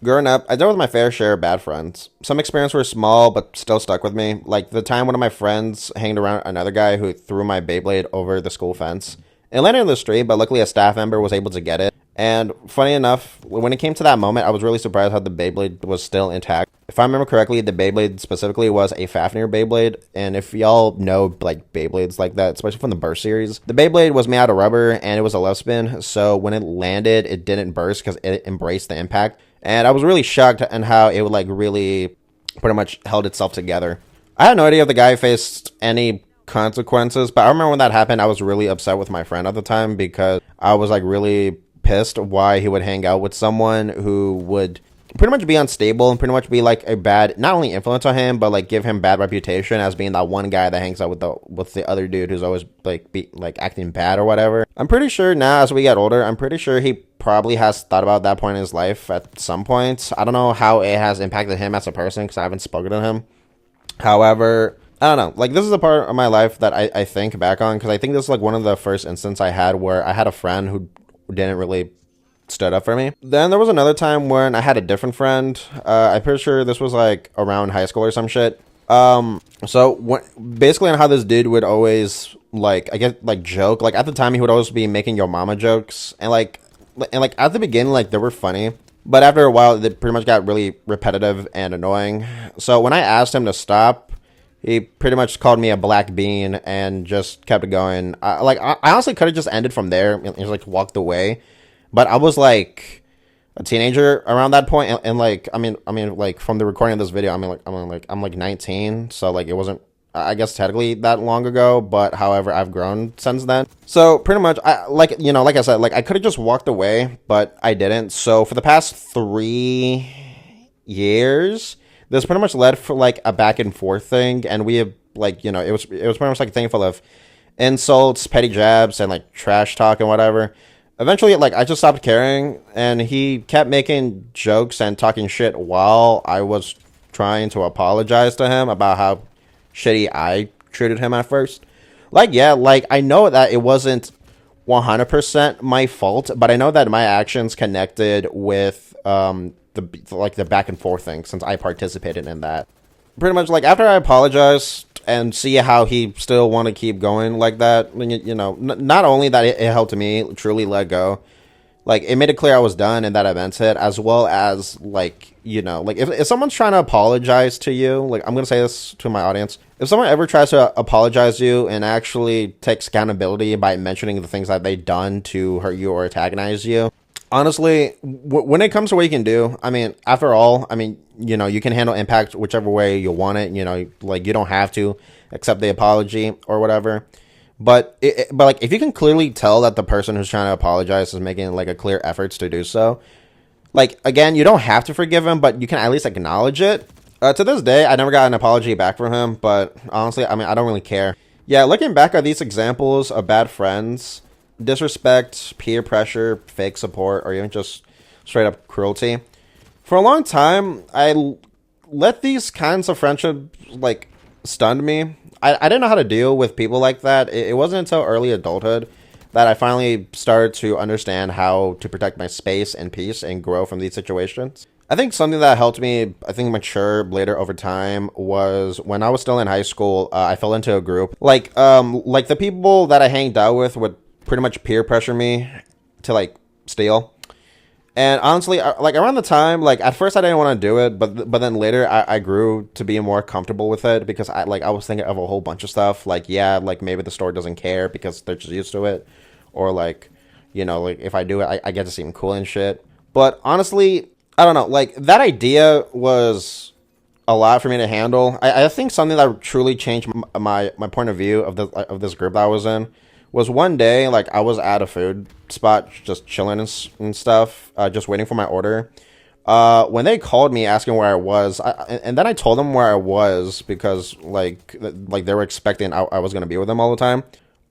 Growing up, I dealt with my fair share of bad friends. Some experiences were small, but still stuck with me. Like the time one of my friends hanged around another guy who threw my Beyblade over the school fence. It landed in the street, but luckily a staff member was able to get it. And funny enough, when it came to that moment, I was really surprised how the Beyblade was still intact. If I remember correctly, the Beyblade specifically was a Fafnir Beyblade. And if y'all know like Beyblades like that, especially from the Burst series, the Beyblade was made out of rubber and it was a love spin. So when it landed, it didn't burst because it embraced the impact. And I was really shocked at how it would like really pretty much held itself together. I had no idea if the guy faced any consequences, but I remember when that happened, I was really upset with my friend at the time because I was like really pissed why he would hang out with someone who would pretty much be unstable and pretty much be like a bad, not only influence on him, but like give him bad reputation as being that one guy that hangs out with the other dude who's always like acting bad or whatever. I'm pretty sure now as we get older, I'm pretty sure he probably has thought about that point in his life at some point. I don't know how it has impacted him as a person because I haven't spoken to him. However, I don't know. Like, this is a part of my life that I think back on because I think this is like one of the first instances I had where I had a friend who didn't really stood up for me. Then there was another time when I had a different friend. I'm pretty sure this was like around high school or some shit. Basically on how this dude would always like, I get like joke. Like at the time he would always be making yo mama jokes and like at the beginning like they were funny. But after a while, they pretty much got really repetitive and annoying. So when I asked him to stop, he pretty much called me a black bean and just kept going. I honestly could have just ended from there and just like walked away. But I was like a teenager around that point, and like I mean like from the recording of this video, I'm like 19, so like it wasn't, I guess, technically that long ago, but however, I've grown since then. So pretty much, like I said, like I could have just walked away, but I didn't. So for the past 3 years, this pretty much led for like a back and forth thing, and we have like it was pretty much like a thing full of insults, petty jabs, and like trash talk and whatever. Eventually, like I just stopped caring, and he kept making jokes and talking shit while I was trying to apologize to him about how shitty I treated him at first. Like, yeah, like I know that it wasn't 100% my fault, but I know that my actions connected with the back and forth thing since I participated in that. Pretty much, like after I apologized and see how he still want to keep going like that, not only that it helped me truly let go, like it made it clear I was done and that event hit, as well as like like if someone's trying to apologize to you, like I'm gonna say this to my audience, if someone ever tries to apologize to you and actually takes accountability by mentioning the things that they done to hurt you or antagonize you, honestly, when it comes to what you can do, I mean, after all, I mean, you can handle impact whichever way you want it. Like you don't have to accept the apology or whatever. But like if you can clearly tell that the person who's trying to apologize is making like a clear efforts to do so, like again, you don't have to forgive him, but you can at least acknowledge it. To this day, I never got an apology back from him, but honestly, I mean, I don't really care. Yeah, looking back at these examples of bad friends, disrespect, peer pressure, fake support, or even just straight up cruelty, for a long time, I let these kinds of friendships like stun me. I didn't know how to deal with people like that. It wasn't until early adulthood that I finally started to understand how to protect my space and peace and grow from these situations. I think something that helped me, I think, mature later over time was when I was still in high school. I fell into a group like the people that I hanged out with would pretty much peer pressure me to like steal. And honestly, like around the time, like at first I didn't want to do it, but then later I grew to be more comfortable with it because I was thinking of a whole bunch of stuff. Like, yeah, like maybe the store doesn't care because they're just used to it, or like, like if I do it, I get to seem cool and shit. But honestly, I don't know. Like that idea was a lot for me to handle. I think something that truly changed my point of view of this group that I was in was one day, like I was at a food spot just chilling and stuff, just waiting for my order. When they called me asking where I was, and then I told them where I was because like they were expecting I was gonna be with them all the time.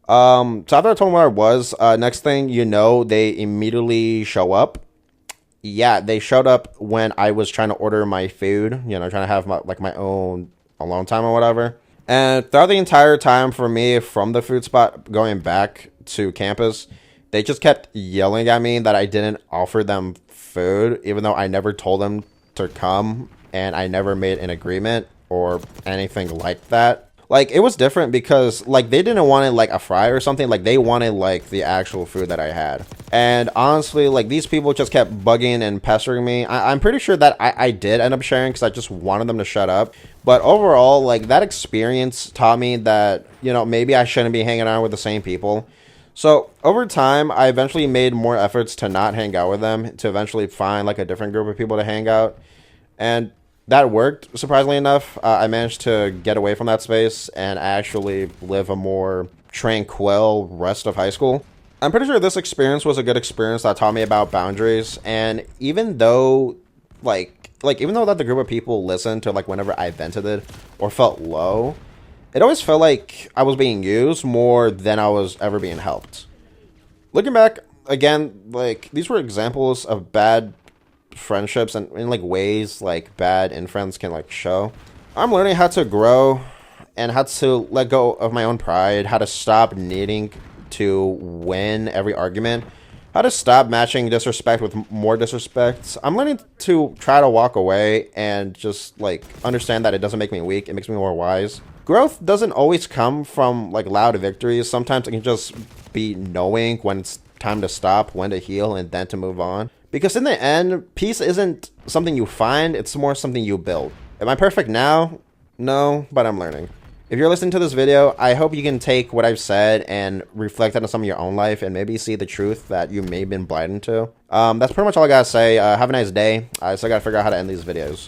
So after I told them where I was, next thing you know, they immediately show up. Yeah, they showed up when I was trying to order my food, trying to have my own alone time or whatever. And throughout the entire time for me from the food spot going back to campus, They just kept yelling at me that I didn't offer them food, even though I never told them to come and I never made an agreement or anything like that. Like, it was different because, like, they didn't want it, like, a fry or something. Like, they wanted, like, the actual food that I had. And honestly, like, these people just kept bugging and pestering me. I'm pretty sure that I did end up sharing because I just wanted them to shut up. But overall, like, that experience taught me that, you know, maybe I shouldn't be hanging out with the same people. So, over time, I eventually made more efforts to not hang out with them, to eventually find, like, a different group of people to hang out. And that worked, surprisingly enough. I managed to get away from that space and actually live a more tranquil rest of high school. I'm pretty sure this experience was a good experience that taught me about boundaries. And even though, even though that the group of people listened to, like, whenever I vented it or felt low, it always felt like I was being used more than I was ever being helped. Looking back, again, like, these were examples of bad friendships and in like ways like bad in friends can like show. I'm learning how to grow and how to let go of my own pride, how to stop needing to win every argument, how to stop matching disrespect with more disrespect. I'm learning to try to walk away and just like understand that it doesn't make me weak, it makes me more wise. Growth doesn't always come from like loud victories. Sometimes it can just be knowing when it's time to stop, when to heal, and then to move on. Because in the end, peace isn't something you find, it's more something you build. Am I perfect now? No, but I'm learning. If you're listening to this video, I hope you can take what I've said and reflect on some of your own life and maybe see the truth that you may have been blinded to. That's pretty much all I gotta say. Have a nice day. I still gotta figure out how to end these videos.